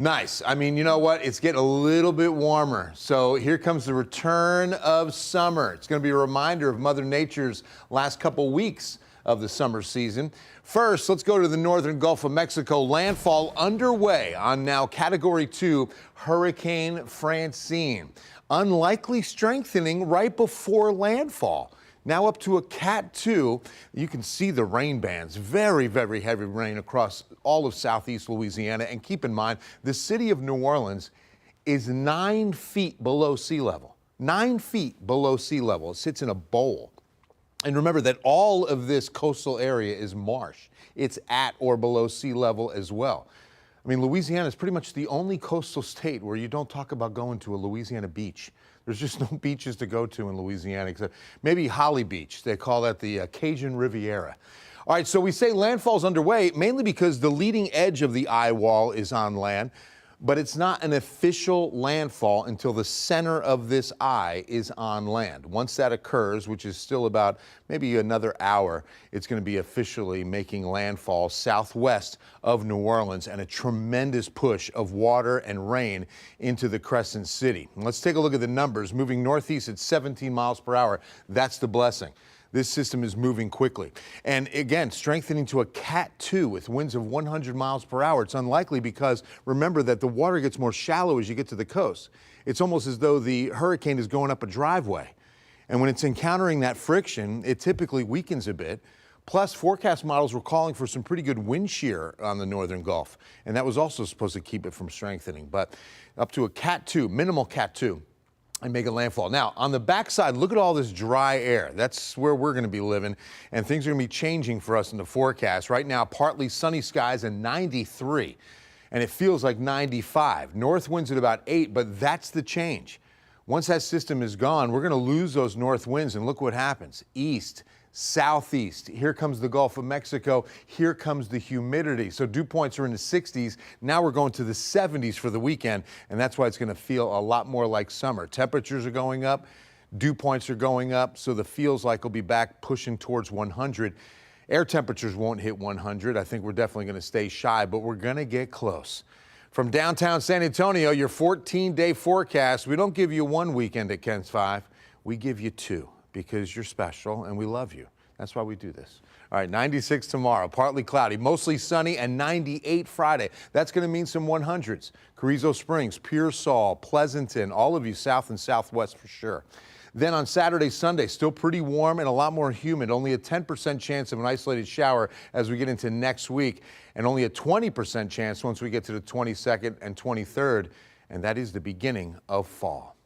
Nice. I mean, you know what? It's getting a little bit warmer. So here comes the return of summer. It's going to be a reminder of Mother Nature's last couple weeks of the summer season. First, let's go to the northern Gulf of Mexico. Landfall underway on now Category 2 Hurricane Francine. Unlikely strengthening right before landfall. Now up to a Cat 2. You can see the rain bands. Very, very heavy rain across all of southeast Louisiana. And keep in mind, the city of New Orleans is 9 feet below sea level. 9 feet below sea level. It sits in a bowl. And remember that all of this coastal area is marsh. It's at or below sea level as well. I mean, Louisiana is pretty much the only coastal state where you don't talk about going to a Louisiana beach. There's just no beaches to go to in Louisiana, except maybe Holly Beach. They call that the Cajun Riviera. All right, so we say landfall's underway mainly because the leading edge of the eye wall is on land, but it's not an official landfall until the center of this eye is on land. Once that occurs, which is still about maybe another hour, it's going to be officially making landfall southwest of New Orleans and a tremendous push of water and rain into the Crescent City. And let's take a look at the numbers. Moving northeast at 17 miles per hour, that's the blessing. This system is moving quickly. And again, strengthening to a Cat 2 with winds of 100 miles per hour. It's unlikely because remember that the water gets more shallow as you get to the coast. It's almost as though the hurricane is going up a driveway. And when it's encountering that friction, it typically weakens a bit. Plus, forecast models were calling for some pretty good wind shear on the northern Gulf. And that was also supposed to keep it from strengthening. But up to a Cat 2, minimal Cat 2. And make a landfall. Now, on the backside, look at all this dry air. That's where we're going to be living, and things are going to be changing for us in the forecast. Right now, partly sunny skies and 93, and it feels like 95. North winds at about 8, but that's the change. Once that system is gone, we're going to lose those north winds, and look what happens. East, southeast, here comes the Gulf of Mexico, here comes the humidity. So dew points are in the 60s. Now we're going to the 70s for the weekend, and that's why it's going to feel a lot more like summer. Temperatures are going up, dew points are going up, so the feels like will be back pushing towards 100. Air temperatures won't hit 100. I think we're definitely going to stay shy, but we're going to get close. From downtown San Antonio, your 14-day forecast. We don't give you one weekend at KENS 5. We give you 2. Because you're special and we love you. That's why we do this. All right, 96 tomorrow, partly cloudy, mostly sunny, and 98 Friday. That's going to mean some 100s. Carrizo Springs, Pearsall, Pleasanton, all of you south and southwest for sure. Then on Saturday, Sunday, still pretty warm and a lot more humid. Only a 10% chance of an isolated shower as we get into next week, and only a 20% chance once we get to the 22nd and 23rd, and that is the beginning of fall.